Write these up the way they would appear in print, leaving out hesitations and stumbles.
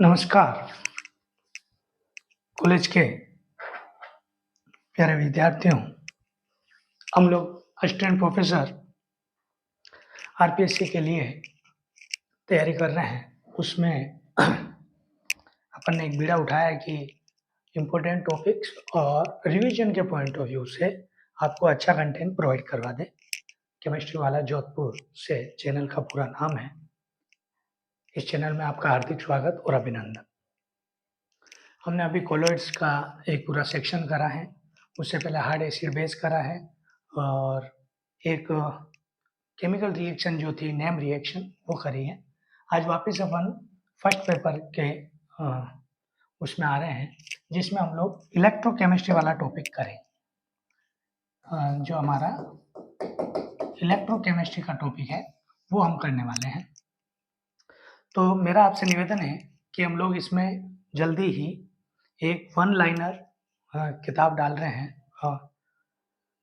नमस्कार, कॉलेज के प्यारे विद्यार्थियों। हम लोग असिस्टेंट प्रोफेसर आरपीएससी के लिए तैयारी कर रहे हैं। उसमें अपन ने एक बीड़ा उठाया है कि इम्पोर्टेंट टॉपिक्स और रिवीजन के पॉइंट ऑफ व्यू से आपको अच्छा कंटेंट प्रोवाइड करवा दें। केमिस्ट्री वाला जोधपुर से चैनल का पूरा नाम है। इस चैनल में आपका हार्दिक स्वागत और अभिनंदन। हमने अभी कोलॉइड्स का एक पूरा सेक्शन करा है, उससे पहले हार्ड एसिड बेस करा है और एक केमिकल रिएक्शन जो थी नेम रिएक्शन वो करी है। आज वापस अपन फर्स्ट पेपर के उसमें आ रहे हैं, जिसमें हम लोग इलेक्ट्रोकेमिस्ट्री वाला टॉपिक करें। जो हमारा इलेक्ट्रोकेमिस्ट्री का टॉपिक है वो हम करने वाले हैं। तो मेरा आपसे निवेदन है कि हम लोग इसमें जल्दी ही एक वन लाइनर किताब डाल रहे हैं,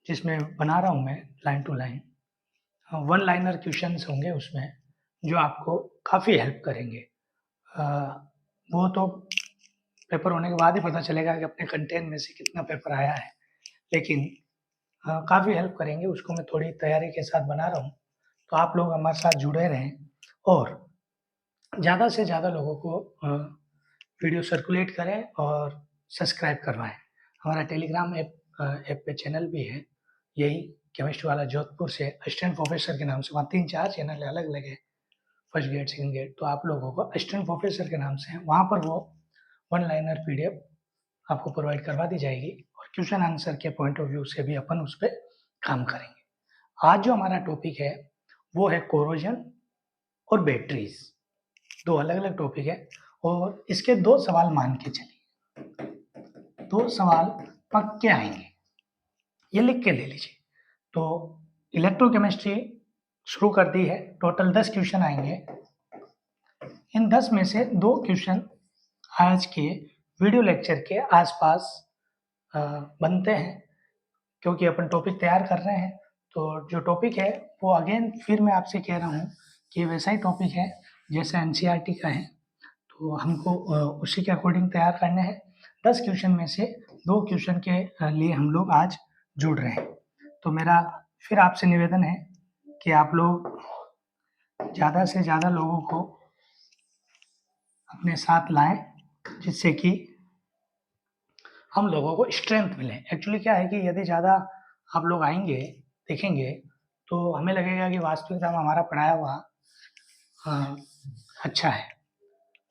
जिसमें बना रहा हूँ मैं line to line. One liner questions होंगे उसमें, जो आपको काफ़ी हेल्प करेंगे। वो तो पेपर होने के बाद ही पता चलेगा कि अपने कंटेंट में से कितना पेपर आया है, लेकिन काफ़ी हेल्प करेंगे। उसको मैं थोड़ी तैयारी के साथ बना रहा हूँ, तो आप लोग हमारे साथ जुड़े रहें और ज़्यादा से ज़्यादा लोगों को वीडियो सर्कुलेट करें और सब्सक्राइब करवाएं। हमारा टेलीग्राम ऐप पे चैनल भी है, यही केमिस्ट्री वाला जोधपुर से असिस्टेंट प्रोफेसर के नाम से। वहाँ 3-4 चैनल अलग अलग है, फर्स्ट ग्रेड सेकंड ग्रेड। तो आप लोगों को असिस्टेंट प्रोफेसर के नाम से है, वहाँ पर वो वन लाइनर पीडीएफ आपको प्रोवाइड करवा दी जाएगी और क्वेश्चन आंसर के पॉइंट ऑफ व्यू से भी अपन उस पर काम करेंगे। आज जो हमारा टॉपिक है वो है कोरोजन और बैटरीज। दो अलग अलग टॉपिक है और इसके 2 सवाल मान के चलिए, 2 सवाल पक्के आएंगे, ये लिख के ले लीजिए। तो इलेक्ट्रोकेमिस्ट्री शुरू कर दी है, टोटल 10 क्वेश्चन आएंगे। इन 10 में से 2 क्वेश्चन आज के वीडियो लेक्चर के आसपास बनते हैं, क्योंकि अपन टॉपिक तैयार कर रहे हैं। तो जो टॉपिक है वो अगेन फिर मैं आपसे कह रहा हूँ कि वैसा ही टॉपिक है जैसा एनसीईआरटी का है, तो हमको उसी के अकॉर्डिंग तैयार करने हैं। 10 क्वेश्चन में से 2 क्वेश्चन के लिए हम लोग आज जुड़ रहे हैं। तो मेरा फिर आपसे निवेदन है कि आप लोग ज़्यादा से ज़्यादा लोगों को अपने साथ लाएं, जिससे कि हम लोगों को स्ट्रेंथ मिले। एक्चुअली क्या है कि यदि ज़्यादा आप लोग आएंगे, देखेंगे, तो हमें लगेगा कि वास्तविकता में हमारा पढ़ाया हुआ अच्छा है।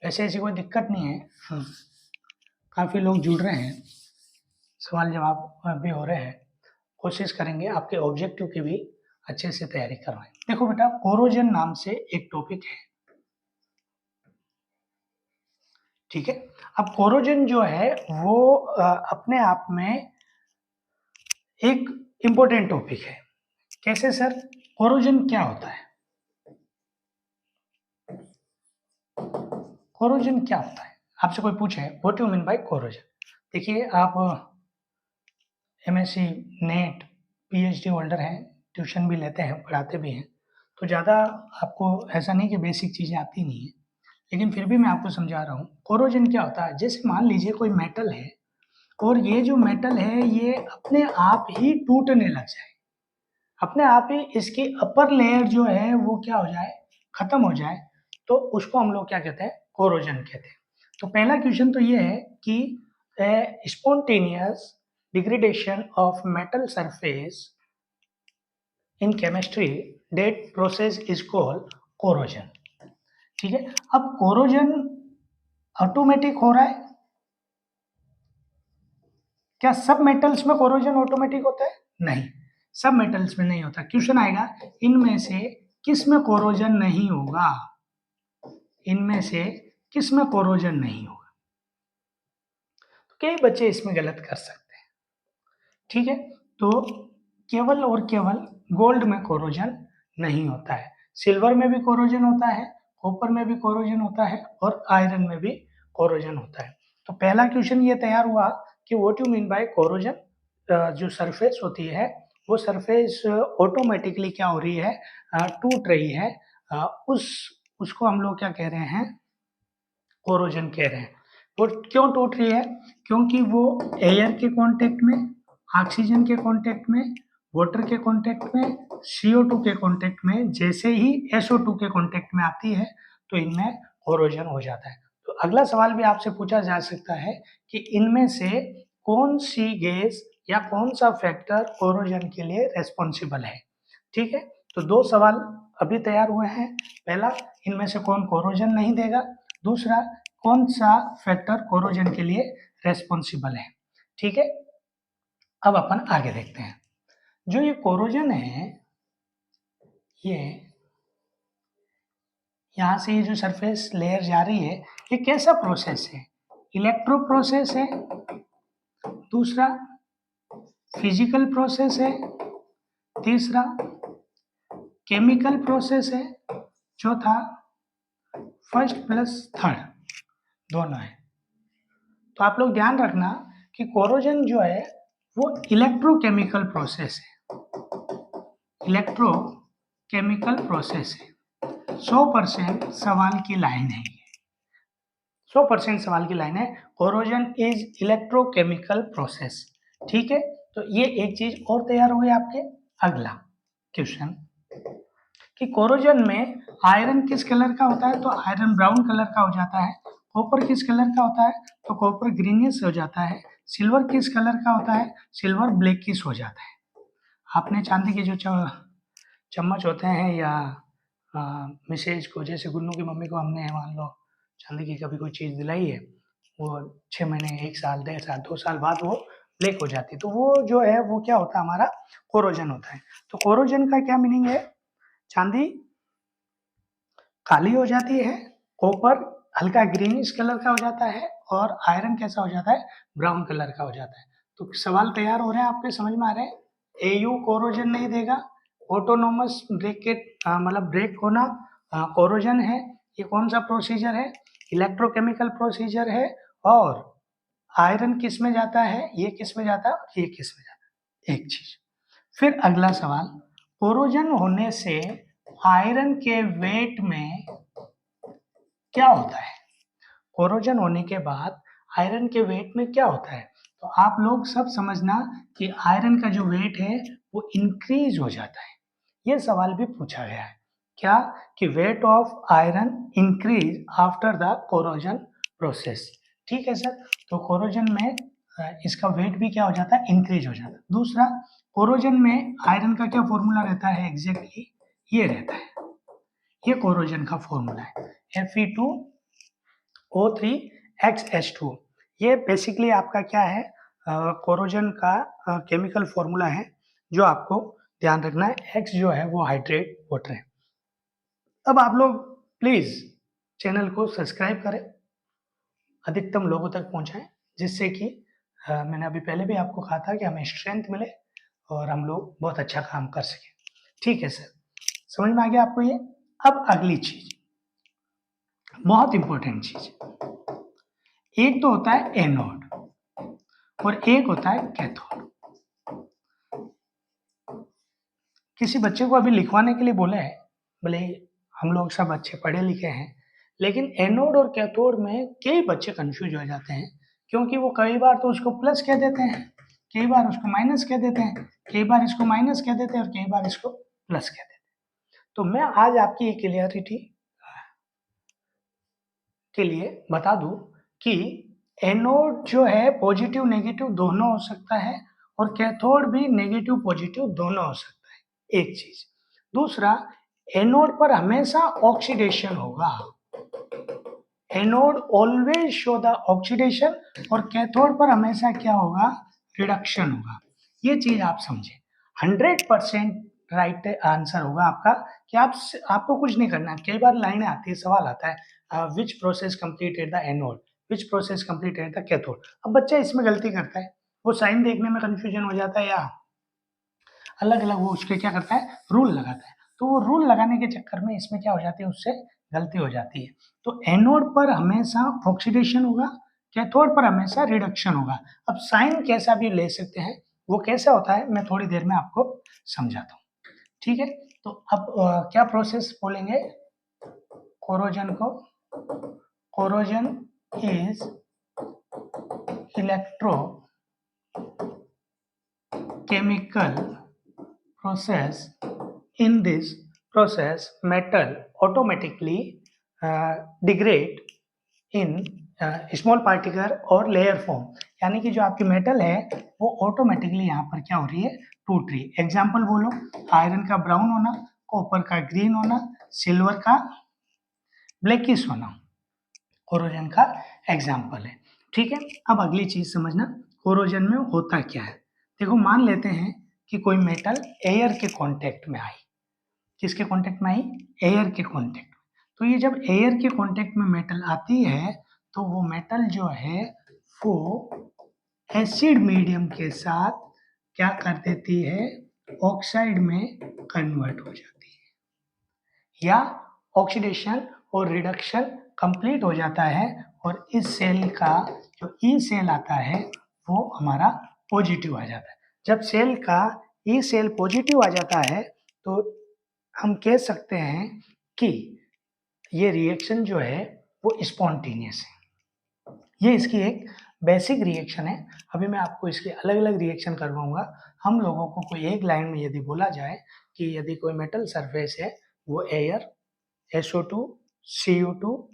वैसे ऐसी कोई दिक्कत नहीं है। काफ़ी लोग जुड़ रहे हैं, सवाल जवाब भी हो रहे हैं। कोशिश करेंगे आपके ऑब्जेक्टिव की भी अच्छे से तैयारी करवाएं। देखो बेटा, कोरोजन नाम से एक टॉपिक है, ठीक है। अब कोरोजन जो है वो अपने आप में एक इम्पोर्टेंट टॉपिक है। कैसे सर? कोरोजन क्या होता है? कोरोजन क्या होता है? आपसे कोई पूछे what you mean by corrosion. देखिए, आप एमएससी नेट पीएचडी होल्डर हैं, ट्यूशन भी लेते हैं, पढ़ाते भी हैं, तो ज़्यादा आपको ऐसा नहीं कि बेसिक चीज़ें आती नहीं है, लेकिन फिर भी मैं आपको समझा रहा हूँ। कोरोजन क्या होता है? जैसे मान लीजिए कोई मेटल है और ये जो मेटल है ये अपने आप ही टूटने लग जाए, अपने आप ही इसकी अपर लेयर जो है वो क्या हो जाए, खत्म हो जाए, तो उसको हम लोग क्या कहते हैं? कोरोजन कहते हैं। तो पहला क्वेश्चन तो ये है कि spontaneous degradation of metal surface in chemistry, that process is called corrosion. ठीक है। अब कोरोजन ऑटोमेटिक हो रहा है क्या? सब मेटल्स में कोरोजन ऑटोमेटिक होता है? नहीं, सब मेटल्स में नहीं होता। क्वेश्चन आएगा इनमें से किस में कोरोजन नहीं होगा, इनमें से किस में कोरोजन नहीं होगा। तो कई बच्चे इसमें गलत कर सकते हैं, ठीक है। तो केवल और केवल गोल्ड में कोरोजन नहीं होता है, सिल्वर में भी कोरोजन होता है, कॉपर में भी कोरोजन होता है और आयरन में भी कोरोजन होता है। तो पहला क्वेश्चन ये तैयार हुआ कि what you mean by corrosion. जो सरफेस होती है वो सरफेस ऑटोमेटिकली क्या हो रही है, टूट रही है, उसको हम लोग क्या कह रहे हैं? कोरोजन कह रहे हैं। वो क्यों टूट रही है? क्योंकि वो एयर के कांटेक्ट में, ऑक्सीजन के कांटेक्ट में, वाटर के कांटेक्ट में, CO2 के कांटेक्ट में, जैसे ही SO2 के कांटेक्ट में आती है तो इनमें कोरोजन हो जाता है। तो अगला सवाल भी आपसे पूछा जा सकता है कि इनमें से कौन सी गैस या कौन सा फैक्टर कोरोजन के लिए रेस्पॉन्सिबल है। ठीक है, तो दो सवाल अभी तैयार हुए हैं। पहला, इनमें से कौन कोरोजन नहीं देगा। दूसरा, कौन सा फैक्टर कोरोजन के लिए रेस्पॉन्सिबल है। ठीक है, अब अपन आगे देखते हैं। जो ये कोरोजन है, ये यहाँ से ये जो सरफेस लेयर जा रही है, ये कैसा प्रोसेस है? इलेक्ट्रो प्रोसेस है। दूसरा, फिजिकल प्रोसेस है। तीसरा, केमिकल प्रोसेस है। चौथा, फर्स्ट प्लस थर्ड दोनों है। तो आप लोग ध्यान रखना कि कोरोजन जो है वो इलेक्ट्रोकेमिकल प्रोसेस है। इलेक्ट्रोकेमिकल प्रोसेस है। 100% सवाल की लाइन है, 100% सवाल की लाइन है। Corrosion is electrochemical process. ठीक है, तो ये एक चीज और तैयार हो गई आपके। अगला क्वेश्चन कि कोरोजन में आयरन किस कलर का होता है? तो आयरन ब्राउन कलर का हो जाता है। कॉपर किस कलर का होता है? तो कॉपर ग्रीनिश हो जाता है। सिल्वर किस कलर का होता है? सिल्वर ब्लैकिश हो जाता है। आपने चांदी के जो चम्मच होते हैं या मिसेज को, जैसे गुन्नू की मम्मी को हमने मान लो चांदी की कभी कोई चीज़ दिलाई है, वो 6 महीने, 1 साल, 1.5 साल, 2 साल बाद वो ब्लैक हो जाती है, तो वो जो है वो क्या होता है? हमारा कोरोजन होता है। तो कोरोजन का क्या मीनिंग है? चांदी काली हो जाती है, कॉपर हल्का ग्रीनिश कलर का हो जाता है और आयरन कैसा हो जाता है? ब्राउन कलर का हो जाता है। तो सवाल तैयार हो रहे हैं, आपके समझ में आ रहे हैं? एयू कोरोजन नहीं देगा। ऑटोनोमस ब्रेकेट मतलब ब्रेक होना कोरोजन है। ये कौन सा प्रोसीजर है? इलेक्ट्रोकेमिकल प्रोसीजर है। और आयरन किस में जाता है? ये किस में जाता है और ये किस में जाता है? एक चीज। फिर अगला सवाल, कोरोजन होने से आयरन के वेट में क्या होता है? कोरोजन होने के बाद आयरन के वेट में क्या होता है? तो आप लोग सब समझना कि आयरन का जो वेट है वो इंक्रीज हो जाता है। ये सवाल भी पूछा गया है। क्या? कि weight of iron increase after the corrosion process. ठीक है सर, तो कोरोजन में इसका वेट भी क्या हो जाता है? इंक्रीज हो जाता है। दूसरा, कोरोजन में आयरन का क्या फॉर्मूला रहता है? एग्जैक्टली ये रहता है, ये कोरोजन का फॉर्मूला है Fe2O3XH2। ये बेसिकली आपका क्या है? कोरोजन का केमिकल फॉर्मूला है जो आपको ध्यान रखना है। X जो है वो हाइड्रेट वाटर है। अब आप लोग प्लीज चैनल को सब्सक्राइब करें, अधिकतम लोगों तक पहुंचाएं, जिससे कि मैंने अभी पहले भी आपको कहा था कि हमें स्ट्रेंथ मिले और हम लोग बहुत अच्छा काम कर सकें। ठीक है सर, समझ में आ गया आपको ये? अब अगली चीज, बहुत इंपॉर्टेंट चीज, एक तो होता है एनोड और एक होता है कैथोड। किसी बच्चे को अभी लिखवाने के लिए बोले हैं, भले ही हम लोग सब अच्छे पढ़े लिखे हैं, लेकिन एनोड और कैथोड में कई बच्चे कंफ्यूज हो जाते हैं, क्योंकि वो कई बार तो उसको प्लस कह देते हैं, कई बार उसको माइनस कह देते हैं, कई बार इसको माइनस कह देते हैं और कई बार इसको प्लस कह देते हैं। तो मैं आज आपकी क्लियरिटी के लिए बता दूं कि एनोड जो है पॉजिटिव नेगेटिव दोनों हो सकता है और कैथोड भी नेगेटिव पॉजिटिव दोनों हो सकता है, एक चीज। दूसरा, एनोड पर हमेशा ऑक्सीडेशन होगा, anode always show the oxidation, और कैथोड पर हमेशा क्या होगा? रिडक्शन होगा। ये चीज आप समझे, 100% राइट आंसर होगा आपका कि आपको कुछ नहीं करना। कई बार लाइनें आती है, सवाल आता है which process completed the anode, which process completed the cathode. अब बच्चा इसमें गलती करता है, वो साइन देखने में कंफ्यूजन हो जाता है या अलग अलग वो उसके क्या करता है? रूल लगाता है। तो वो रूल लगाने के चक्कर में इसमें क्या हो जाती है? उससे गलती हो जाती है। तो एनोड पर हमेशा ऑक्सीडेशन होगा, कैथोड पर हमेशा रिडक्शन होगा। अब साइन कैसा भी ले सकते हैं, वो कैसा होता है मैं थोड़ी देर में आपको समझाता हूँ। ठीक है, तो अब क्या प्रोसेस बोलेंगे कोरोजन को? corrosion is electrochemical process. In this process metal automatically degrade in small particle और लेयर फॉर्म, यानी कि जो आपकी मेटल है वो ऑटोमेटिकली यहाँ पर क्या हो रही है, टूट रही है। एग्जाम्पल बोलो, आयरन का ब्राउन होना, कॉपर का ग्रीन होना, सिल्वर का ब्लैकिश होना कोरोजन का एग्जाम्पल है। ठीक है, अब अगली चीज समझना कोरोजन में होता क्या है। देखो मान लेते हैं कि कोई मेटल एयर के कांटेक्ट में आई, किसके कांटेक्ट में आई, एयर के कांटेक्ट। तो ये जब एयर के कांटेक्ट में मेटल आती है तो वो मेटल जो है वो एसिड मीडियम के साथ क्या कर देती है, ऑक्साइड में कन्वर्ट हो जाती है, या ऑक्सीडेशन और रिडक्शन कंप्लीट हो जाता है और इस सेल का जो ई सेल आता है वो हमारा पॉजिटिव आ जाता है। जब सेल का ई सेल पॉजिटिव आ जाता है तो हम कह सकते हैं कि ये रिएक्शन जो है वो स्पॉन्टेनियस है। ये इसकी एक बेसिक रिएक्शन है। अभी मैं आपको इसके अलग अलग रिएक्शन करवाऊंगा। हम लोगों को कोई एक लाइन में यदि बोला जाए कि यदि कोई मेटल सरफेस है वो air, SO2, CO2,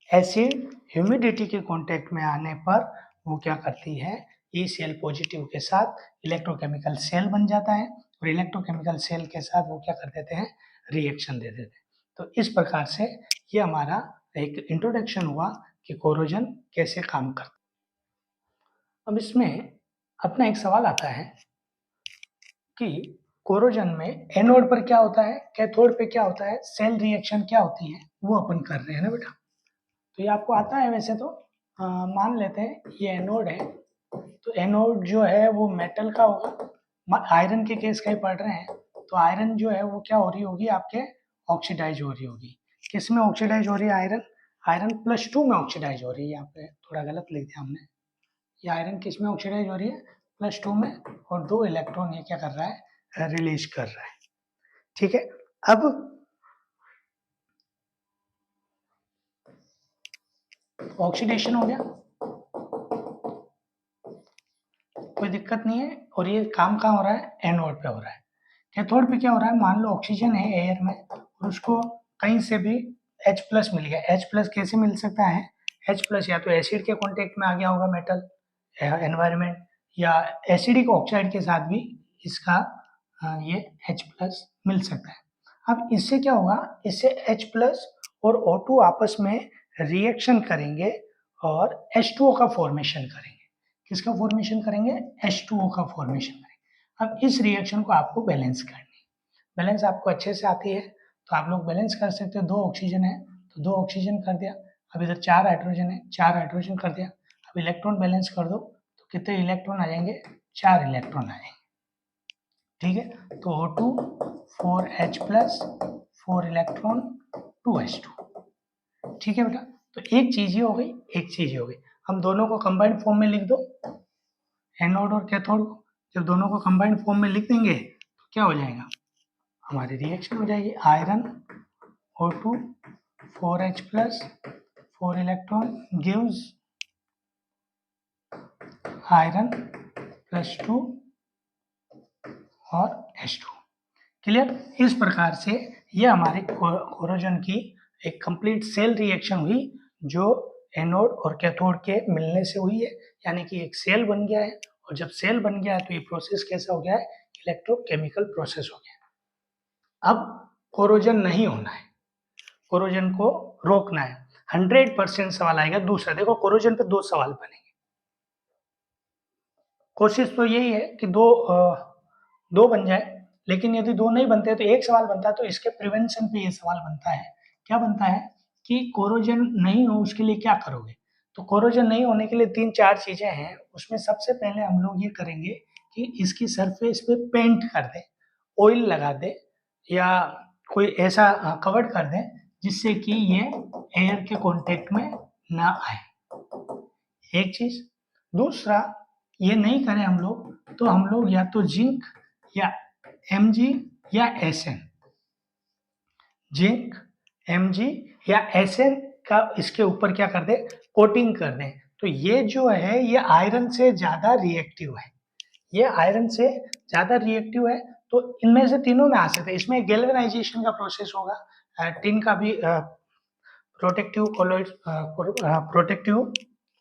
acid, humidity के कांटेक्ट में आने पर वो क्या करती है, ई सेल पॉजिटिव के साथ इलेक्ट्रोकेमिकल सेल बन जाता है और इलेक्ट्रोकेमिकल सेल के साथ वो क्या कर देते हैं, रिएक्शन दे देते हैं। तो इस प्रकार से ये हमारा एक इंट्रोडक्शन हुआ कि कोरोजन कैसे काम करता है। अब इसमें अपना एक सवाल आता है कि कोरोजन में एनोड पर क्या होता है, कैथोड पे क्या होता है, सेल रिएक्शन क्या होती है, वो अपन कर रहे हैं ना बेटा। तो ये आपको आता है वैसे तो। मान लेते हैं ये एनोड है, तो एनोड जो है वो मेटल का होगा। आयरन के केस का ही पढ़ रहे हैं, तो आयरन जो है वो क्या हो रही होगी, आपके ऑक्सीडाइज हो रही होगी। किस में ऑक्सीडाइज हो रही है, आयरन, आयरन +2 में ऑक्सीडाइज हो रही है। यहाँ पे थोड़ा गलत लिख दिया हमने, ये आयरन किस में ऑक्सीडाइज हो रही है, +2 में, और 2 इलेक्ट्रॉन ये क्या कर रहा है, रिलीज कर रहा है। ठीक है, अब ऑक्सीडेशन हो गया, कोई दिक्कत नहीं है, और ये काम कहाँ हो रहा है, एनोड पे हो रहा है। कैथोड पे क्या हो रहा है, मान लो ऑक्सीजन है एयर में और उसको कहीं से भी H+ मिल गया। H+ कैसे मिल सकता है, H+ या तो एसिड के कांटेक्ट में आ गया होगा मेटल एनवायरनमेंट, या एसिडिक ऑक्साइड के साथ भी इसका ये H+ मिल सकता है। अब इससे क्या होगा, इससे H+ और O2 आपस में रिएक्शन करेंगे और H2O का फॉर्मेशन करेंगे। किसका फॉर्मेशन करेंगे, H2O का फॉर्मेशन करेंगे। अब इस रिएक्शन को आपको बैलेंस करनी है। बैलेंस आपको अच्छे से आती है तो आप लोग बैलेंस कर सकते हो। 2 ऑक्सीजन है तो 2 ऑक्सीजन कर दिया, अब इधर 4 हाइड्रोजन है, 4 हाइड्रोजन कर दिया। अब इलेक्ट्रॉन बैलेंस कर दो तो कितने इलेक्ट्रॉन आ जाएंगे, 4 इलेक्ट्रॉन आ जाएंगे। ठीक है, तो O2 4H+, 4 इलेक्ट्रॉन, 2H2। ठीक है बेटा, तो एक चीज ये हो गई, एक चीज ये हो गई। हम दोनों को कंबाइंड फॉर्म में लिख दो, एनोड और कैथोड को जब दोनों को कंबाइंड फॉर्म में लिख देंगे तो क्या हो जाएगा, हमारी रिएक्शन हो जाएगी। Iron O2 4H+, 4 electron gives iron +2 और H2। क्लियर, इस प्रकार से ये हमारे कोरोजन की एक कंप्लीट सेल रिएक्शन हुई जो एनोड और कैथोड के मिलने से हुई है, यानी कि एक सेल बन गया है। और जब सेल बन गया है तो ये प्रोसेस कैसा हो गया है, इलेक्ट्रोकेमिकल प्रोसेस हो गया। अब कोरोजन नहीं होना है, कोरोजन को रोकना है। 100% सवाल आएगा। दूसरा देखो, कोरोजन पे 2 सवाल बनेंगे। कोशिश तो यही है कि दो बन जाए, लेकिन यदि 2 नहीं बनते तो एक सवाल बनता है। तो इसके प्रिवेंशन पे ये सवाल बनता है, क्या बनता है कि कोरोजन नहीं हो उसके लिए क्या करोगे। तो कोरोजन नहीं होने के लिए 3-4 चीजें हैं। उसमें सबसे पहले हम लोग ये करेंगे कि इसकी सरफेस पे पेंट कर दें, ऑयल लगा दें, या कोई ऐसा कवर कर दें जिससे कि ये एयर के कांटेक्ट में ना आए, एक चीज। दूसरा, ये नहीं करें हम लोग तो हम लोग या तो जिंक या Mg या Sn, जिंक, Mg या Sn का इसके ऊपर क्या कर दे, कोटिंग कर दें, तो ये जो है ये आयरन से ज़्यादा रिएक्टिव है, ये आयरन से ज़्यादा रिएक्टिव है। तो इनमें से तीनों में आ सकते हैं। इसमें गैल्वेनाइजेशन का प्रोसेस होगा, टिन का भी प्रोटेक्टिव कोलॉइड, प्रोटेक्टिव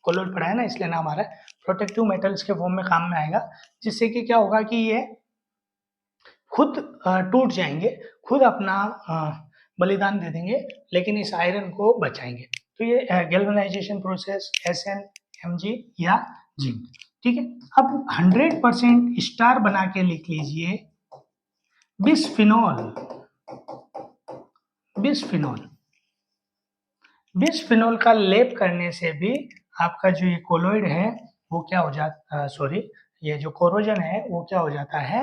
कोलॉइड पढ़ा है ना, इसलिए नाम आ रहा है। प्रोटेक्टिव मेटल्स के फॉर्म में काम में आएगा, जिससे कि क्या होगा कि ये खुद टूट जाएंगे, खुद अपना बलिदान दे देंगे, लेकिन इस आयरन को बचाएंगे। तो ये गैल्वेनाइजेशन प्रोसेस SN Mg या जिंक, ठीक है। अब 100% स्टार बना के लिख लीजिए बिस्फिनॉल। बिस्फिनॉल, बिस्फिनॉल का लेप करने से भी आपका जो ये कोलॉइड है वो क्या हो जाता, सॉरी, ये जो कोरोजन है वो क्या हो जाता है,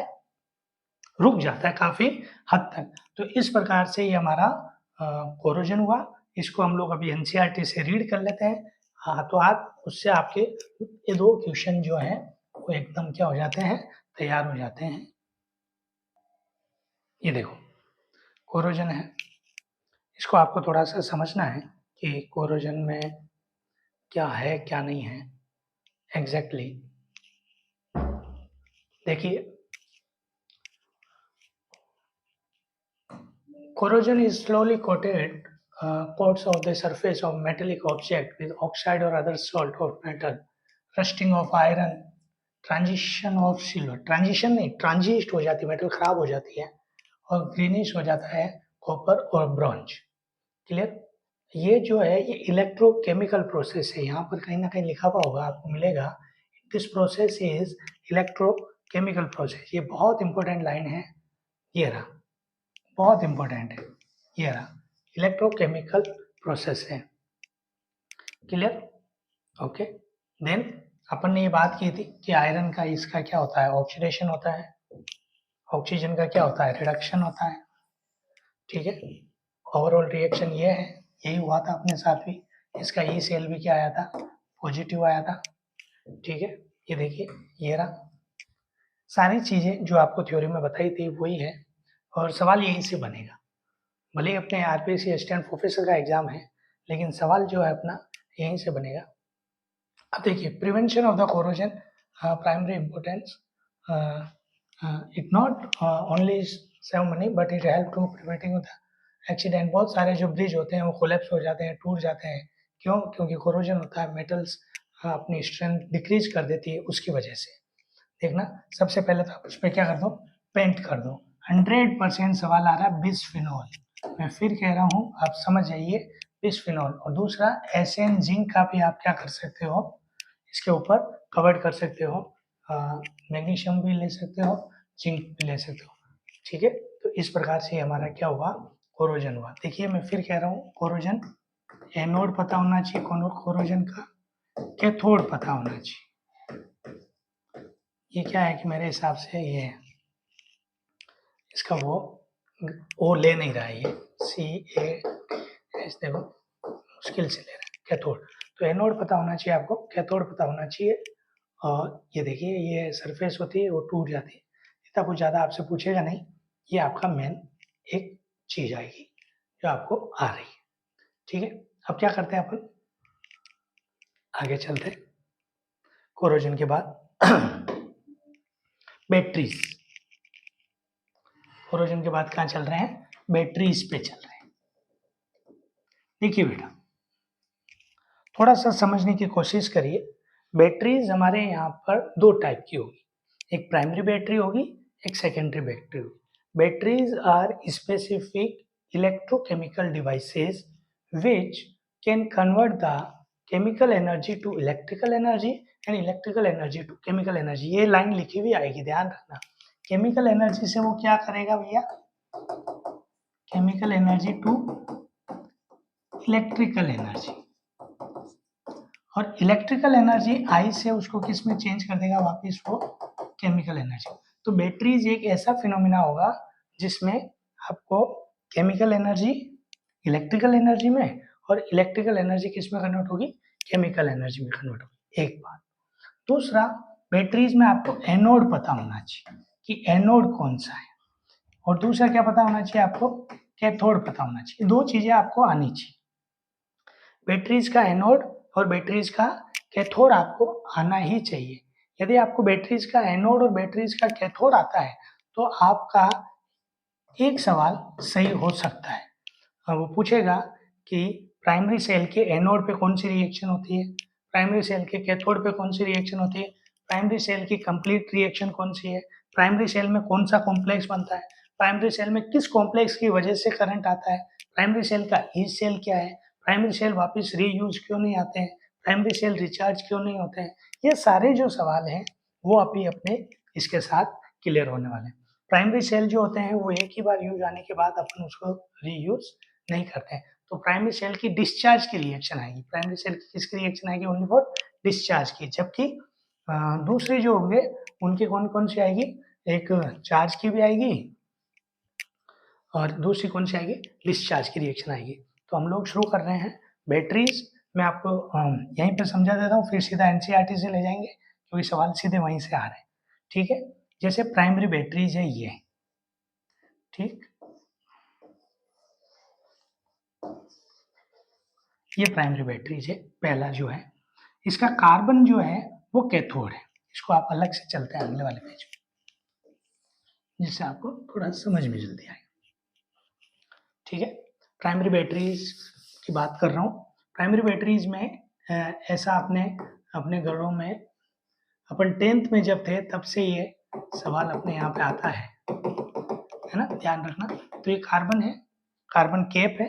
रुक जाता है काफी हद तक। तो इस प्रकार से ये हमारा कोरोजन हुआ। इसको हम लोग अभी NCERT से रीड कर लेते हैं हाथों हाथ, उससे आपके ये दो क्वेश्चन जो है वो एकदम क्या हो जाते हैं, तैयार हो जाते हैं। ये देखो कोरोजन है, इसको आपको थोड़ा सा समझना है कि कोरोजन में क्या है क्या नहीं है एग्जैक्टली। देखिए corrosion is slowly coated coats of the surface of metallic object with oxide or other salt of metal, rusting of iron, transition of silver, transition नहीं ट्रांजिस्ट हो जाती है, मेटल खराब हो जाती है, और ग्रीनिश हो जाता है कॉपर और ब्रॉन्ज। क्लियर। ये जो है ये इलेक्ट्रोकेमिकल प्रोसेस है, यहाँ पर कहीं ना कहीं लिखा हुआ होगा आपको मिलेगा, this process is electrochemical process. ये बहुत इंपॉर्टेंट लाइन है, ये रहा, बहुत इंपॉर्टेंट है, ये रहा, इलेक्ट्रोकेमिकल प्रोसेस है। Clear, okay. देन अपन ने ये बात की थी कि आयरन का इसका क्या होता है, ऑक्सीडेशन होता है, ऑक्सीजन का क्या होता है, रिडक्शन होता है, ठीक है। ओवरऑल रिएक्शन ये है, यही हुआ था अपने साथ भी। इसका ई सेल भी क्या आया था, पॉजिटिव आया था, ठीक है। ये देखिए ये रहा, सारी चीजें जो आपको थ्योरी में बताई थी वही है, और सवाल यहीं से बनेगा। भले ही अपने RPSC असिस्टेंट प्रोफेसर का एग्जाम है, लेकिन सवाल जो है अपना यहीं से बनेगा। अब देखिए prevention of the corrosion, primary importance, it not only save money but it help to preventing the accident. बहुत सारे जो ब्रिज होते हैं वो कोलैप्स हो जाते हैं, टूट जाते हैं, क्यों, क्योंकि कोरोजन होता है, मेटल्स अपनी स्ट्रेंथ डिक्रीज कर देती है उसकी वजह से। देखना सबसे पहले तो आप उस पर क्या कर दो, पेंट कर दो। 100% सवाल आ रहा है बिस्फिनॉल, मैं फिर कह रहा हूँ आप समझ जाइए, बिस्फिनॉल। और दूसरा SN जिंक का भी आप क्या कर सकते हो, इसके ऊपर कवर कर सकते हो, मैग्नीशियम भी ले सकते हो, जिंक भी ले सकते हो, ठीक है। तो इस प्रकार से हमारा क्या हुआ, कोरोजन हुआ। देखिए मैं फिर कह रहा हूँ कोरोजन, एनोड पता होना चाहिए कोरोजन का, कैथोड पता होना चाहिए। ये क्या है कि मेरे हिसाब से ये है, इसका वो ले नहीं रहा है, ये CA देखो मुश्किल से ले रहा है, कैथोड। तो एनोड पता होना चाहिए आपको, कैथोड पता होना चाहिए। और ये देखिए ये सरफेस होती है वो टूट जाती है, इतना कुछ ज़्यादा आपसे पूछेगा नहीं, ये आपका मेन एक चीज आएगी जो आपको आ रही है, ठीक है। अब क्या करते हैं अपन, आगे चलते हैं। कोरोजन के बाद बैटरीज, कोरोजन के बाद कहाँ चल रहे हैं, बैटरीज पे चल रहे हैं। देखिए बेटा थोड़ा सा समझने की कोशिश करिए, बैटरीज हमारे यहाँ पर दो टाइप की होगी, एक प्राइमरी बैटरी होगी, एक सेकेंडरी बैटरी होगी। Batteries are specific electrochemical devices which can convert the chemical energy to electrical energy and electrical energy to chemical energy। ये लाइन लिखी हुई आएगी, ध्यान रखना। केमिकल एनर्जी से वो क्या करेगा भैया, chemical energy to electrical energy, और इलेक्ट्रिकल एनर्जी आई से उसको किस में चेंज कर देगा, वापस वो केमिकल एनर्जी। तो बैटरीज एक ऐसा फिनोमिना होगा जिसमें आपको केमिकल एनर्जी इलेक्ट्रिकल एनर्जी में और इलेक्ट्रिकल एनर्जी किस में कन्वर्ट होगी, केमिकल एनर्जी में कन्वर्ट होगी, एक बात। दूसरा बैटरीज में आपको एनोड पता होना चाहिए कि एनोड कौन सा है, और दूसरा क्या पता होना चाहिए आपको, कैथोड पता होना चाहिए। दो चीजें आपको आनी चाहिए। बैटरीज का एनोड और बैटरीज का कैथोड आपको आना ही चाहिए। यदि आपको बैटरीज का एनोड और बैटरीज का कैथोड आता है तो आपका एक सवाल सही हो सकता है। वो पूछेगा कि प्राइमरी सेल के एनोड पे कौन सी रिएक्शन होती है, प्राइमरी सेल के कैथोड पे कौन सी रिएक्शन होती है, प्राइमरी सेल की कंप्लीट रिएक्शन कौन सी है, प्राइमरी सेल में कौन सा कॉम्प्लेक्स बनता है, प्राइमरी सेल में किस कॉम्प्लेक्स की वजह से करंट आता है, प्राइमरी सेल का ईच सेल क्या है, प्राइमरी सेल वापस रीयूज क्यों नहीं आते हैं, प्राइमरी सेल रिचार्ज क्यों नहीं होते हैं। ये सारे जो सवाल हैं वो अभी अपने इसके साथ क्लियर होने वाले हैं। प्राइमरी सेल जो होते हैं वो एक ही बार यूज आने के बाद अपन उसको रीयूज नहीं करते हैं। तो प्राइमरी सेल की डिस्चार्ज की रिएक्शन आएगी, प्राइमरी सेल की किसकी रिएक्शन आएगी, ओनली फॉर डिस्चार्ज की। जबकि दूसरे जो होंगे उनकी कौन कौन सी आएगी, एक चार्ज की भी आएगी और दूसरी कौन सी आएगी, डिस्चार्ज की रिएक्शन आएगी। तो हम लोग शुरू कर रहे हैं बैटरीज। मैं आपको यहीं पर समझा देता हूँ, फिर सीधा एनसीईआरटी से ले जाएंगे क्योंकि सवाल सीधे वहीं से आ रहे हैं। ठीक है, जैसे प्राइमरी बैटरीज है ये, ठीक, ये प्राइमरी बैटरीज है। पहला जो है इसका कार्बन जो है वो कैथोड है। इसको आप अलग से चलते हैं अगले वाले पेज में जिससे आपको थोड़ा समझ में जल्दी आए। ठीक है, प्राइमरी बैटरीज की बात कर रहा हूँ। प्राइमरी बैटरीज में ऐसा आपने अपने घरों में अपन 10th में जब थे तब से ये सवाल अपने यहाँ पे आता है ना, ध्यान रखना। तो ये कार्बन है, कार्बन कैप है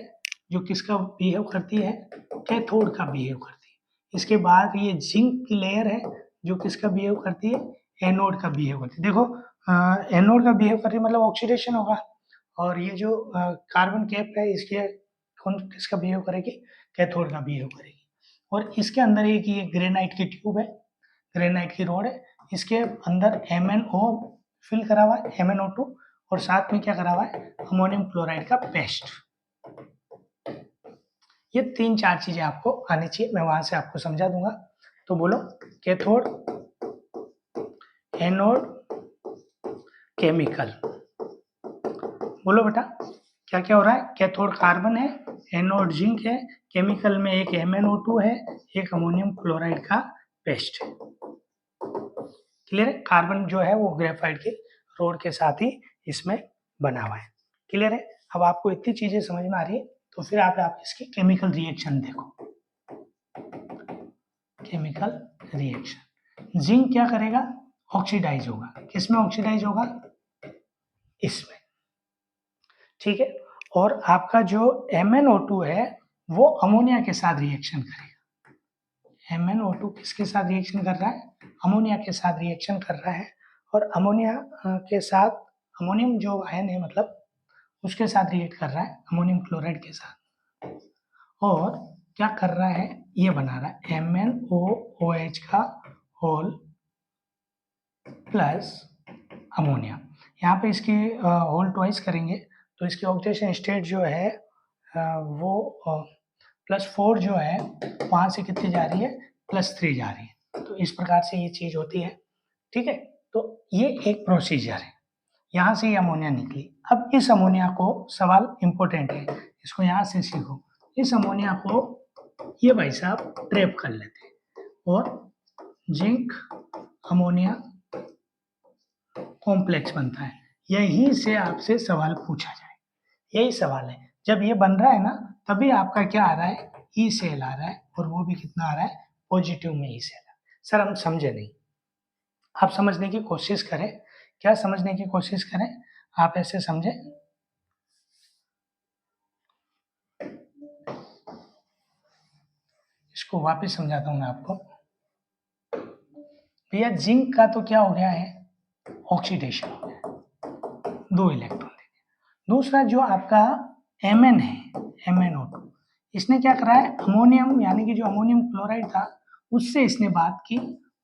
जो किसका बिहेव करती है, कैथोड का बिहेव करती है। इसके बाद ये जिंक की लेयर है जो किसका बिहेव करती है, एनोड का बिहेव करती है। देखो एनोड का बिहेव कर रही है मतलब ऑक्सीडेशन होगा, और ये जो कार्बन कैप है इसके कौन किसका बिहेव करेगी, कैथोड का बिहेव करेगी। और इसके अंदर एक ये ग्रेनाइट की ट्यूब है, ग्रेनाइट की रोड है, इसके अंदर MnO फिल करा हुआ है, MnO2, और साथ में क्या करा हुआ है, अमोनियम क्लोराइड का पेस्ट। ये 3-4 चीजें आपको आनी चाहिए, मैं वहां से आपको समझा दूंगा। तो बोलो, कैथोड, एनोड, केमिकल। बोलो बेटा क्या क्या हो रहा है, कैथोड कार्बन है, एनोड जिंक है, केमिकल में एक MnO2 है, एक अमोनियम क्लोराइड का पेस्ट है। क्लियर है, कार्बन जो है वो ग्रेफाइट के रोड के साथ ही इसमें बना हुआ है। क्लियर है, अब आपको इतनी चीजें समझ में आ रही है तो फिर आप इसकी केमिकल रिएक्शन देखो। केमिकल रिएक्शन, जिंक क्या करेगा, ऑक्सीडाइज होगा। किसमें ऑक्सीडाइज होगा, इसमें। ठीक है, और आपका जो MnO2 है वो अमोनिया के साथ रिएक्शन करेगा। MnO2 किसके साथ रिएक्शन कर रहा है, अमोनिया के साथ रिएक्शन कर रहा है, और अमोनिया के साथ अमोनियम जो आयन है मतलब उसके साथ रिएक्ट कर रहा है अमोनियम क्लोराइड के साथ, और क्या कर रहा है, ये बना रहा है MnOOH का होल प्लस अमोनिया। यहाँ पे इसकी होल ट्वाइस करेंगे तो इसकी ऑक्सीडेशन स्टेट जो है वो +4 जो है वहाँ से कितनी जा रही है, +3 जा रही है। तो इस प्रकार से ये चीज़ होती है। ठीक है, तो ये एक प्रोसीजर है। यहाँ से ये अमोनिया निकली। अब इस अमोनिया को, सवाल इंपॉर्टेंट है, इसको यहाँ से सीखो। इस अमोनिया को ये भाई साहब ट्रैप कर लेते हैं और जिंक अमोनिया कॉम्प्लेक्स बनता है। यहीं से आपसे सवाल पूछा जाए, यही सवाल है। जब ये बन रहा है ना तभी आपका क्या आ रहा है, ई सेल आ रहा है, और वो भी कितना आ रहा है, पॉजिटिव में ई सेल। सर हम समझे नहीं, आप समझने की कोशिश करें। क्या समझने की कोशिश करें, आप ऐसे समझे। इसको वापस समझाता हूं मैं आपको। भैया जिंक का तो क्या हो गया है, ऑक्सीडेशन हो गया, 2 इलेक्ट्रॉन दे दिया। दूसरा जो आपका Mn है, MnO2, इसने क्या करा है, अमोनियम यानी कि जो अमोनियम क्लोराइड था उससे इसने बात की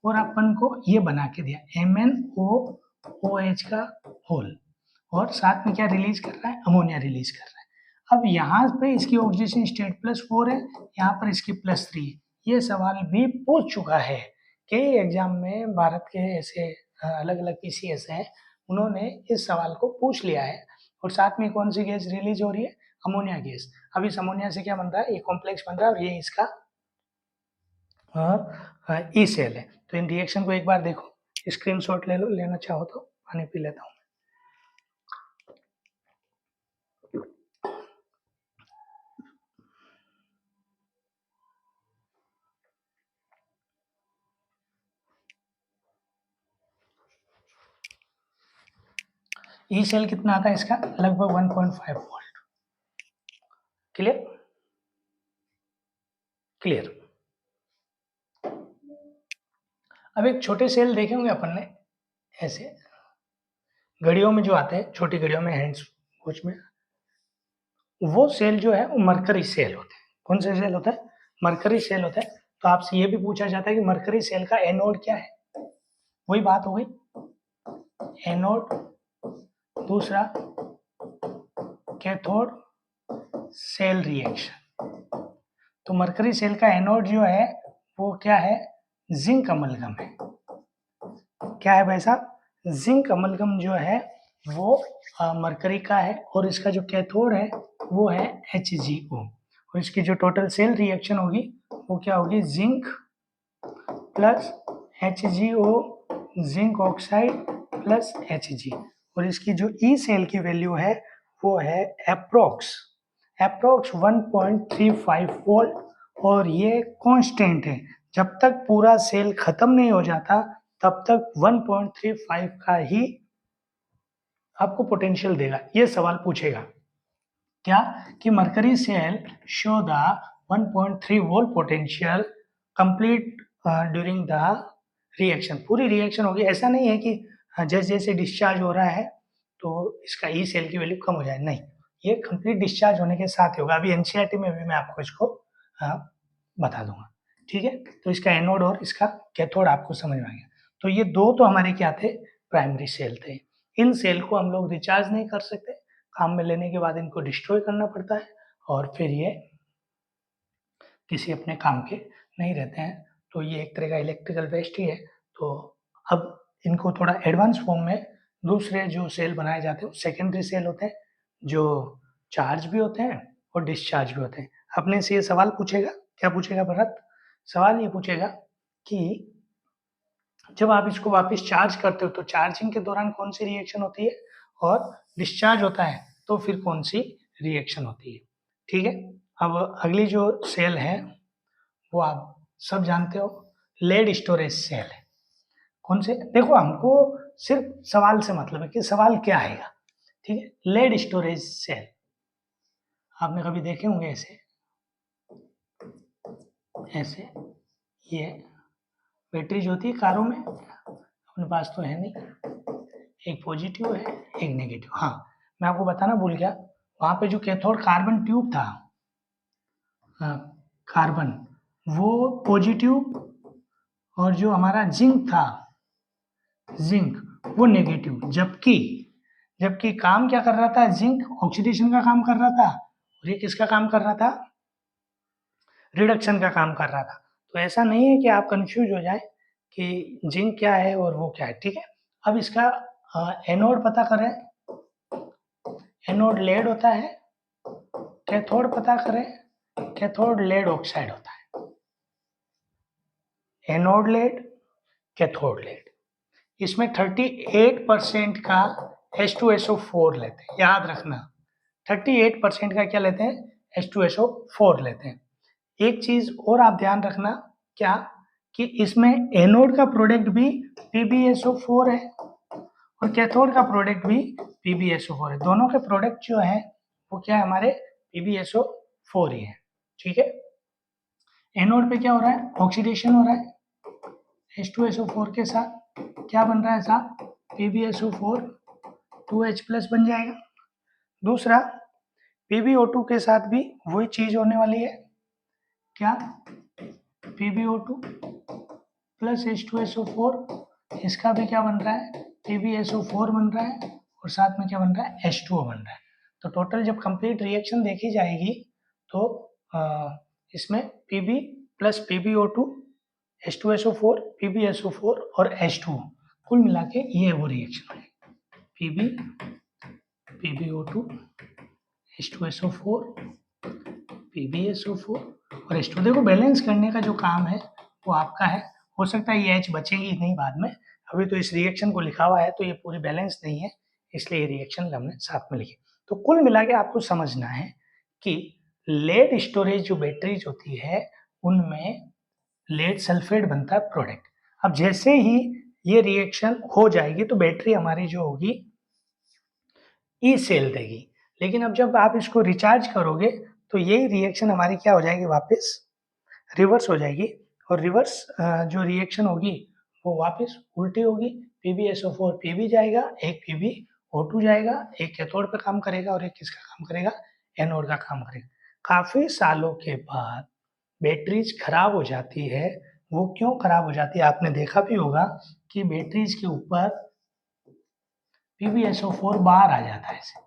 और अपन को ये बना के दिया MnOOH का होल, और साथ में क्या रिलीज कर रहा है, अमोनिया रिलीज कर रहा है। अब यहाँ पे इसकी ऑक्सीडेशन स्टेट +4 है, यहाँ पर इसकी +3 है। ये सवाल भी पूछ चुका है कई एग्जाम में, भारत के ऐसे अलग अलग PCS हैं, उन्होंने इस सवाल को पूछ लिया है। और साथ में कौन सी गैस रिलीज हो रही है, अमोनिया गैस। अब इस अमोनिया से क्या बन रहा है, ये कॉम्प्लेक्स बन रहा है और ये इसका ई सेल है। तो इन रिएक्शन को एक बार देखो, स्क्रीनशॉट ले लो, लेना चाहो तो। पानी पी लेता हूँ। ई सेल कितना आता है इसका, लगभग 1.5 वोल्ट। Clear, clear. अब एक छोटे सेल देखे होंगे अपन ने, ऐसे घड़ियों में जो आते हैं, छोटी घड़ियों में, हैंड्स वॉच में, वो सेल जो है वो मरकरी सेल होते हैं। कौन से सेल होता है, मरकरी सेल होता है। तो आपसे ये भी पूछा जाता है कि मरकरी सेल का एनोड क्या है। वही बात हो गई, एनोड, दूसरा कैथोड सेल रिएक्शन। तो मरकरी सेल का एनोड जो है वो क्या है, जिंक अमलगम है। क्या है भाई साहब, जिंक अमलगम जो है वो मरकरी का है, और इसका जो कैथोड है वो है HgO। और इसकी जो टोटल सेल रिएक्शन होगी वो क्या होगी, zinc plus HgO, zinc oxide plus Hg। और इसकी जो ई सेल की वैल्यू है वो है अप्रोक्स 1.35 वोल्ट, और ये कांस्टेंट है। जब तक पूरा सेल खत्म नहीं हो जाता तब तक 1.35 का ही आपको पोटेंशियल देगा। ये सवाल पूछेगा क्या, कि mercury cell show the 1.3 volt potential complete during the reaction. पूरी रिएक्शन होगी, ऐसा नहीं है कि जैसे जैसे डिस्चार्ज हो रहा है तो इसका ई सेल की वैल्यू कम हो जाए, नहीं, ये कंप्लीट डिस्चार्ज होने के साथ ही होगा। अभी एनसीईआरटी में भी मैं आपको इसको बता दूंगा, ठीक है। तो इसका एनोड और इसका कैथोड आपको समझ में आ गया। तो ये दो तो हमारे क्या थे, प्राइमरी सेल थे। इन सेल को हम लोग रिचार्ज नहीं कर सकते, काम में लेने के बाद इनको डिस्ट्रॉय करना पड़ता है, और फिर ये किसी अपने काम के नहीं रहते हैं। तो ये एक तरह का इलेक्ट्रिकल वेस्ट ही है। तो अब इनको थोड़ा एडवांस फॉर्म में दूसरे जो सेल बनाए जाते हैं सेकेंडरी सेल होते हैं, जो चार्ज भी होते हैं और डिस्चार्ज भी होते हैं। अपने से ये सवाल पूछेगा, क्या पूछेगा भरत, सवाल ये पूछेगा कि जब आप इसको वापस चार्ज करते हो तो चार्जिंग के दौरान कौन सी रिएक्शन होती है, और डिस्चार्ज होता है तो फिर कौन सी रिएक्शन होती है, ठीक है। अब अगली जो सेल है वो आप सब जानते हो, लेड स्टोरेज सेल है। कौन से, देखो हमको सिर्फ सवाल से मतलब है कि सवाल क्या आएगा, ठीक है। लेड स्टोरेज सेल आपने कभी देखे होंगे, ऐसे ऐसे, ये बैटरीज होती है कारों में, अपने पास तो है नहीं, एक पॉजिटिव है एक नेगेटिव। हाँ, मैं आपको बताना भूल गया, वहां पे जो कैथोड कार्बन ट्यूब था, कार्बन, वो पॉजिटिव, और जो हमारा जिंक था, जिंक वो नेगेटिव। जबकि जबकि काम क्या कर रहा था, जिंक ऑक्सीडेशन का काम कर रहा था, और ये किसका काम कर रहा था, रिडक्शन का काम कर रहा था। तो ऐसा नहीं है कि आप कंफ्यूज हो जाए कि जिंक क्या है और वो क्या है, ठीक है। अब इसका एनोड पता करें, एनोड लेड होता है, कैथोड पता करें, कैथोड लेड ऑक्साइड होता है। एनोड लेड, कैथोड लेड, इसमें 38% का H2SO4 लेते हैं, याद रखना 38% का क्या लेते हैं, H2SO4 लेते हैं। एक चीज और आप ध्यान रखना, क्या, कि इसमें एनोड का प्रोडक्ट भी PbSO4 है और कैथोड का प्रोडक्ट भी PbSO4 है। दोनों के प्रोडक्ट जो है वो क्या है, हमारे PbSO4 ही है, ठीक है। एनोड पे क्या हो रहा है, ऑक्सीडेशन हो रहा है, H2SO4 के साथ क्या बन रहा है साहब, PbSO4 2H प्लस बन जाएगा। दूसरा, PbO2 के साथ भी वही चीज होने वाली है, क्या, PbO2 प्लस H2SO4, इसका भी क्या बन रहा है, PbSO4 बन रहा है, और साथ में क्या बन रहा है, H2O बन रहा है। तो टोटल जब कंप्लीट रिएक्शन देखी जाएगी तो इसमें Pb plus PbO2, H2SO4, PbSO4 और H2O, कुल मिला के ये वो रिएक्शन है, Pb, PbO2, H2SO4 PbSO4 और H2। देखो बैलेंस करने का जो काम है वो आपका है। हो सकता है ये H बचेगी नहीं बाद में, अभी तो इस रिएक्शन को लिखा हुआ है तो ये पूरी बैलेंस नहीं है, इसलिए ये रिएक्शन हमने साथ में लिखी। तो कुल मिला के आपको समझना है कि लेड स्टोरेज जो बैटरीज होती है उनमें लेड सल्फेट बनता है प्रोडक्ट। अब जैसे ही ये रिएक्शन हो जाएगी तो बैटरी हमारी जो होगी ई सेल देगी, लेकिन अब जब आप इसको रिचार्ज करोगे तो यही रिएक्शन हमारी क्या हो जाएगी, वापस रिवर्स हो जाएगी। और रिवर्स जो रिएक्शन होगी वो वापस उल्टी होगी। PbSO4 Pb जाएगा, एक PbO2 जाएगा, एक कैथोड पे काम करेगा और एक किसका काम करेगा, एनोड का काम करेगा। काफी सालों के बाद बैटरीज खराब हो जाती है। वो क्यों खराब हो जाती है, आपने देखा भी होगा कि बैटरीज के ऊपर PbSO4 बाहर आ जाता है, ऐसे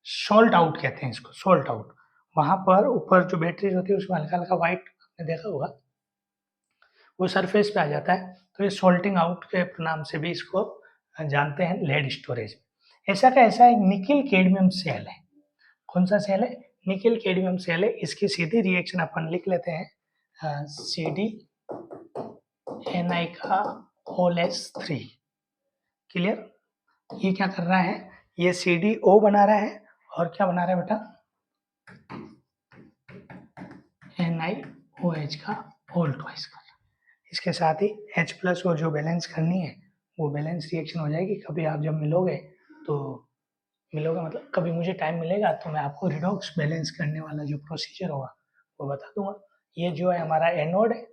सॉल्ट आउट कहते हैं इसको, सॉल्ट आउट। वहां पर ऊपर जो बैटरीज होती है उसमें हल्का हल्का व्हाइट आपने देखा होगा, वो सरफेस पे आ जाता है, तो ये सॉल्टिंग आउट के नाम से भी इसको जानते हैं लेड स्टोरेज। ऐसा का ऐसा एक निकिल कैडमियम सेल है। कौन सा सेल है, निकिल कैडमियम सेल है। इसकी सीधी रिएक्शन अपन लिख लेते हैं CdNi का OLS3। क्लियर, ये क्या कर रहा है, ये CdO बना रहा है और क्या बना रहा है बेटा, NiOH का होल ट्वाइस कर रहा है। इसके साथ ही H प्लस को जो बैलेंस करनी है वो बैलेंस रिएक्शन हो जाएगी। कभी आप जब मिलोगे तो मिलोगे मतलब कभी मुझे टाइम मिलेगा तो मैं आपको रिडॉक्स बैलेंस करने वाला जो प्रोसीजर होगा वो बता दूंगा। ये जो है हमारा एनोड है,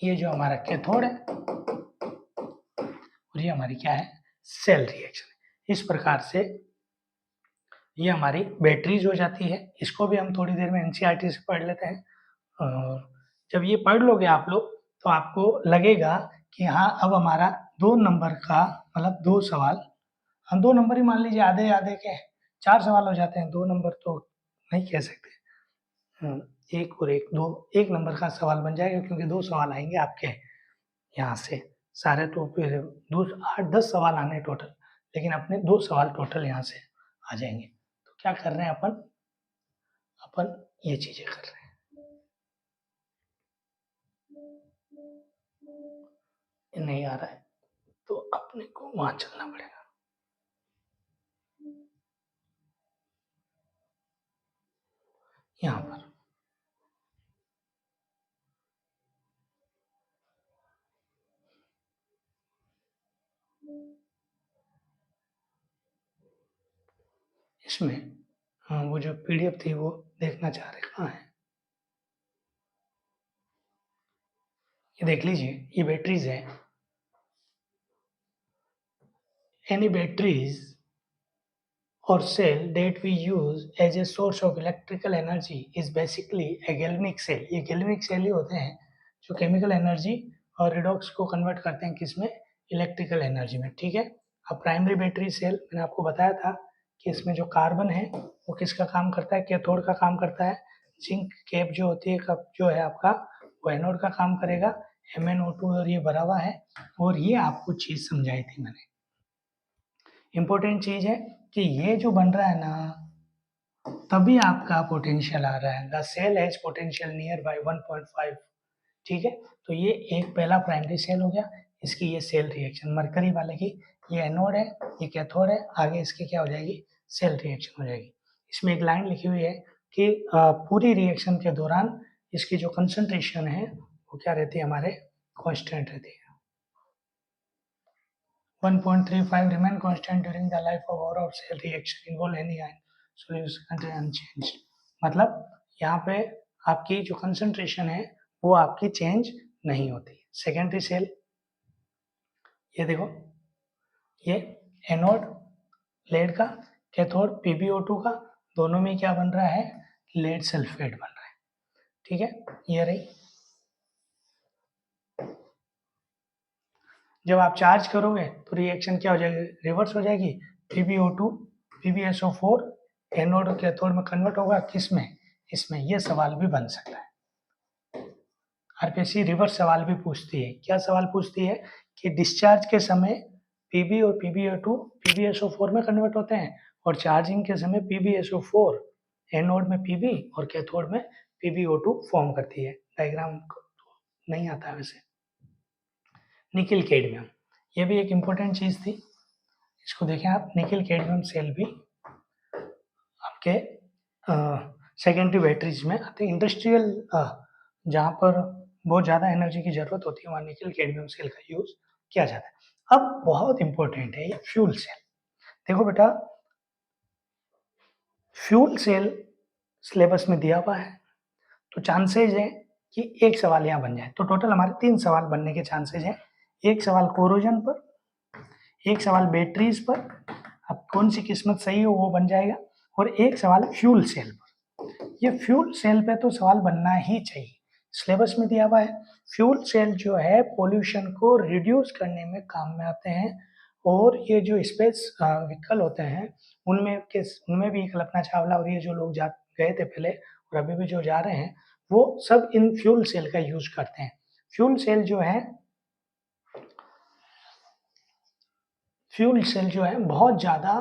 ये जो हमारा कैथोड है और ये हमारी क्या है, सेल रिएक्शन है। इस प्रकार से ये हमारी बैटरीज हो जाती है। इसको भी हम थोड़ी देर में एनसीईआरटी से पढ़ लेते हैं। और जब ये पढ़ लोगे आप लोग तो आपको लगेगा कि हाँ अब हमारा 2 नंबर का मतलब 2 सवाल, हम 2 नंबर ही मान लीजिए, आधे आधे के 4 सवाल हो जाते हैं, 2 नंबर तो नहीं कह सकते। एक और एक 2, 1 नंबर का सवाल बन जाएगा क्योंकि 2 सवाल आएंगे आपके यहाँ से सारे, तो फिर 2 8 10 सवाल आने टोटल, लेकिन अपने 2 सवाल टोटल यहाँ से आ जाएंगे। तो क्या कर रहे हैं अपन ये चीजें कर रहे हैं। नहीं आ रहा है तो अपने को वहां चलना पड़ेगा। यहाँ पर इसमें वो जो PDF थी वो देखना चाह रहे, कहाँ है, ये देख लीजिए, ये बैटरीज है। Any batteries or cell that we use as a source of electrical energy is basically a galvanic cell। ये galvanic cell ही होते हैं जो केमिकल एनर्जी और रिडॉक्स को कन्वर्ट करते हैं किसमें, इलेक्ट्रिकल एनर्जी में। ठीक है, अब प्राइमरी बैटरी सेल मैंने आपको बताया था कि इसमें जो कार्बन है वो किसका काम करता है, कैथोड का काम करता है। जिंक कैप जो होती है कप जो है आपका, वो एनोड का काम करेगा। MnO2 और ये भरा हुआ है। और ये आपको चीज समझाई थी मैंने, इंपॉर्टेंट चीज है कि ये जो बन रहा है ना तभी आपका पोटेंशियल आ रहा है। The cell has potential near by 1.5। ठीक है, तो ये एक पहला प्राइमरी सेल हो गया। इसकी ये सेल रिएक्शन मरकरी वाले की, ये एनोड है, ये कैथोड है, आगे इसकी क्या हो जाएगी, सेल रिएक्शन हो जाएगी। इसमें एक लाइन लिखी हुई है कि पूरी रिएक्शन के दौरान इसकी जो कंसंट्रेशन है वो क्या रहती है, हमारे कांस्टेंट रहती है। 1.35 remain constant during the life of our cell reaction involve any ion solution contain unchanged। मतलब यहाँ पे आपकी जो कंसंट्रेशन है वो आपकी चेंज नहीं होती। सेकेंडरी सेल, ये देखो, ये एनोड लेड का, कैथोड PbO2 का, दोनों में क्या बन रहा है, लेड सल्फेट बन रहा है। ठीक है, ये रही। जब आप चार्ज करोगे तो रिएक्शन क्या हो जाएगी, रिवर्स हो जाएगी। PbO2 PbSO4 एनोड और कैथोड में कन्वर्ट होगा किसमें, इसमें। ये सवाल भी बन सकता है। आरपीएससी रिवर्स सवाल भी पूछती है। क्या सवाल पूछती है कि डिस्चार्ज के समय Pb और PbO2 PbSO4 में कन्वर्ट होते हैं और चार्जिंग के समय PbSO4 एनोड में Pb और कैथोड में PbO2 फॉर्म करती है। डायग्राम नहीं आता है वैसे। निकिल कैडमियम, ये भी एक इम्पोर्टेंट चीज़ थी, इसको देखें आप। निकिल कैडमियम सेल भी आपके सेकेंडरी बैटरीज में आते हैं। इंडस्ट्रियल जहाँ पर बहुत ज़्यादा एनर्जी की ज़रूरत होती है वहाँ निकिल कैडमियम सेल का यूज़ किया जाता है। अब बहुत इंपॉर्टेंट है ये फ्यूल सेल। देखो बेटा, फ्यूल सेल सिलेबस में दिया हुआ है, तो चांसेज है कि एक सवाल यहाँ बन जाए। तो टोटल हमारे 3 सवाल बनने के चांसेज हैं। एक सवाल कोरोजन पर, एक सवाल बैटरीज पर, अब कौन सी किस्मत सही हो वो बन जाएगा, और एक सवाल फ्यूल सेल पर। ये फ्यूल सेल पे तो सवाल बनना ही चाहिए, सिलेबस में दिया हुआ है। फ्यूल सेल जो है पोल्यूशन को रिड्यूस करने में काम में आते हैं, और ये जो स्पेस व्हीकल होते हैं उनमें भी कल्पना चावला और ये जो लोग गए थे पहले और अभी भी जो जा रहे हैं वो सब इन फ्यूल सेल का यूज करते हैं। फ्यूल सेल जो है बहुत ज़्यादा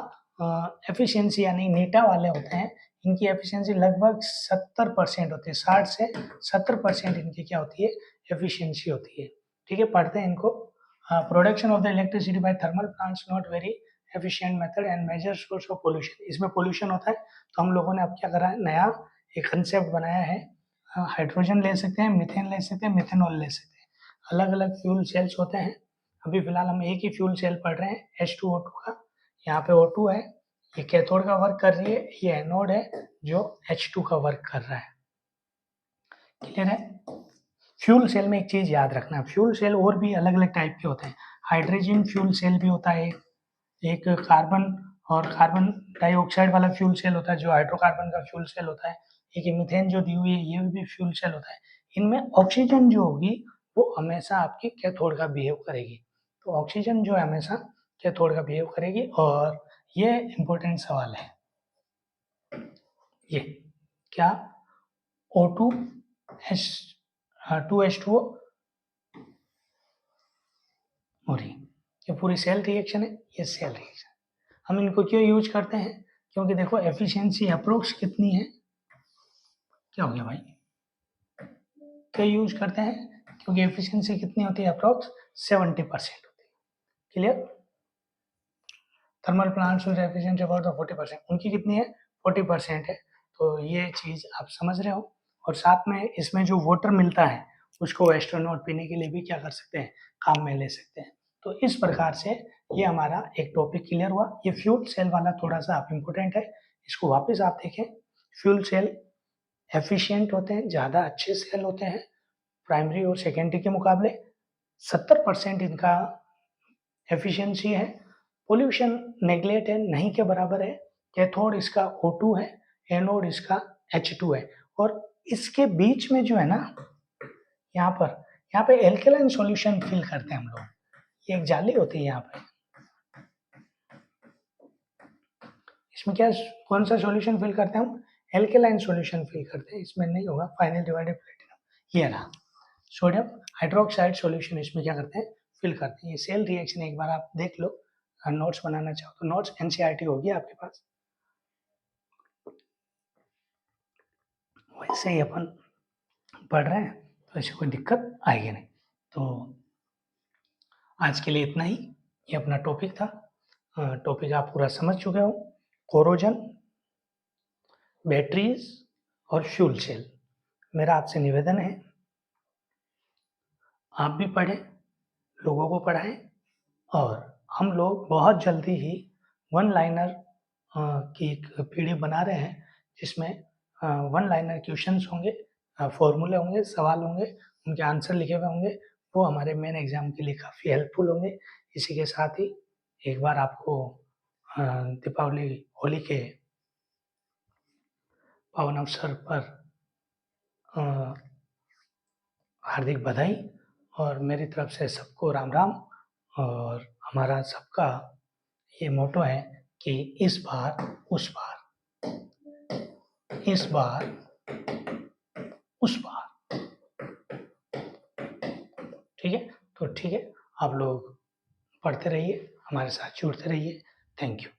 एफिशिएंसी यानी नीटा वाले होते हैं। इनकी एफिशिएंसी लगभग 70% होती है, 60 से 70% इनकी क्या होती है, एफिशिएंसी होती है। ठीक है, पढ़ते हैं इनको। Production of the electricity by thermal plants not very efficient method and major source of pollution. इसमें पोल्यूशन होता है, तो हम लोगों ने अब क्या करा है, नया एक कंसेप्ट बनाया है। हाइड्रोजन ले सकते हैं, मीथेन ले सकते हैं, मिथेनॉल ले सकते हैं। अलग अलग फ्यूल सेल्स होते हैं। अभी फिलहाल हम एक ही फ्यूल सेल पढ़ रहे हैं, H2O2 का। यहाँ पे O2 है, ये कैथोड का वर्क कर रही है, ये एनोड है जो H2 का वर्क कर रहा है। क्लियर है? फ्यूल सेल में एक चीज याद रखना, फ्यूल सेल और भी अलग अलग टाइप के होते हैं। हाइड्रोजन फ्यूल सेल भी होता है, एक कार्बन और कार्बन डाइऑक्साइड वाला फ्यूल सेल होता है जो हाइड्रोकार्बन का फ्यूल सेल होता है। एक मीथेन जो दी हुई है ये भी फ्यूल सेल होता है। इनमें ऑक्सीजन जो होगी वो हमेशा आपकी कैथोड का बिहेव करेगी। तो ऑक्सीजन जो है हमेशा कैथोड का बिहेव करेगी। और ये इंपॉर्टेंट सवाल है, ये क्या O2 2H2O हो रही, ये पूरी सेल रिएक्शन है, ये सेल रिएक्शन। हम इनको क्यों यूज करते हैं, क्योंकि देखो एफिशिएंसी अप्रोक्स कितनी है, क्या हो गया भाई, क्यों यूज करते हैं, क्योंकि एफिशिएंसी कितनी होती है, अप्रोक्स 70% होती है। Clear? Thermal plants with efficiency about 40%, उनकी कितनी है, 40% है। तो ये चीज़ आप समझ रहे हो। और साथ में इसमें जो वाटर मिलता है उसको एस्ट्रोनॉट पीने के लिए भी क्या कर सकते हैं, काम में ले सकते हैं। तो इस प्रकार से ये हमारा एक टॉपिक क्लियर हुआ। ये फ्यूल सेल वाला थोड़ा सा आप इम्पोर्टेंट है, इसको वापस आप देखें। फ्यूल सेल एफिशिएंट होते हैं, ज़्यादा अच्छे सेल होते हैं प्राइमरी और सेकेंडरी के मुकाबले। 70% इनका एफिशिएंसी है। पोल्यूशन नेगलेट है, नहीं के बराबर है। कैथोड इसका O2 है, एनोड इसका H2 है। और इसके बीच में जो है ना, यहाँ पे एल्केलाइन सॉल्यूशन फिल करते हैं हम लोग। ये एक जाली होती है यहाँ पे, इसमें क्या, कौन सा सॉल्यूशन फिल करते हैं हम, एल्केलाइन सॉल्यूशन फिल करते हैं। इसमें नहीं होगा फाइनल डिवाइडेड प्लेटिनम, ये रहा सोडियम हाइड्रोक्साइड सॉल्यूशन, इसमें क्या करते हैं, फिल करते हैं। ये सेल रिएक्शन एक बार आप देख लो, नोट्स बनाना चाहो तो नोट्स NCERT होगी आपके पास, वैसे ही अपन पढ़ रहे हैं तो ऐसे कोई दिक्कत आएगी नहीं। तो आज के लिए इतना ही, ये अपना टॉपिक था। टॉपिक आप पूरा समझ चुके हो, कोरोजन, बैटरीज और फ्यूल सेल। मेरा आपसे निवेदन है आप भी पढ़ें, लोगों को पढ़ाएं, और हम लोग बहुत जल्दी ही वन लाइनर की एक पीडीएफ बना रहे हैं जिसमें वन लाइनर क्वेश्चंस होंगे, फॉर्मूले होंगे, सवाल होंगे, उनके आंसर लिखे हुए होंगे। वो हमारे मेन एग्जाम के लिए काफ़ी हेल्पफुल होंगे। इसी के साथ ही एक बार आपको दीपावली होली के पावन अवसर पर हार्दिक बधाई, और मेरी तरफ से सबको राम राम। और हमारा सबका ये मोटो है कि इस बार उस बार, इस बार उस बार। ठीक है, तो ठीक है, आप लोग पढ़ते रहिए, हमारे साथ जुड़ते रहिए। Thank you.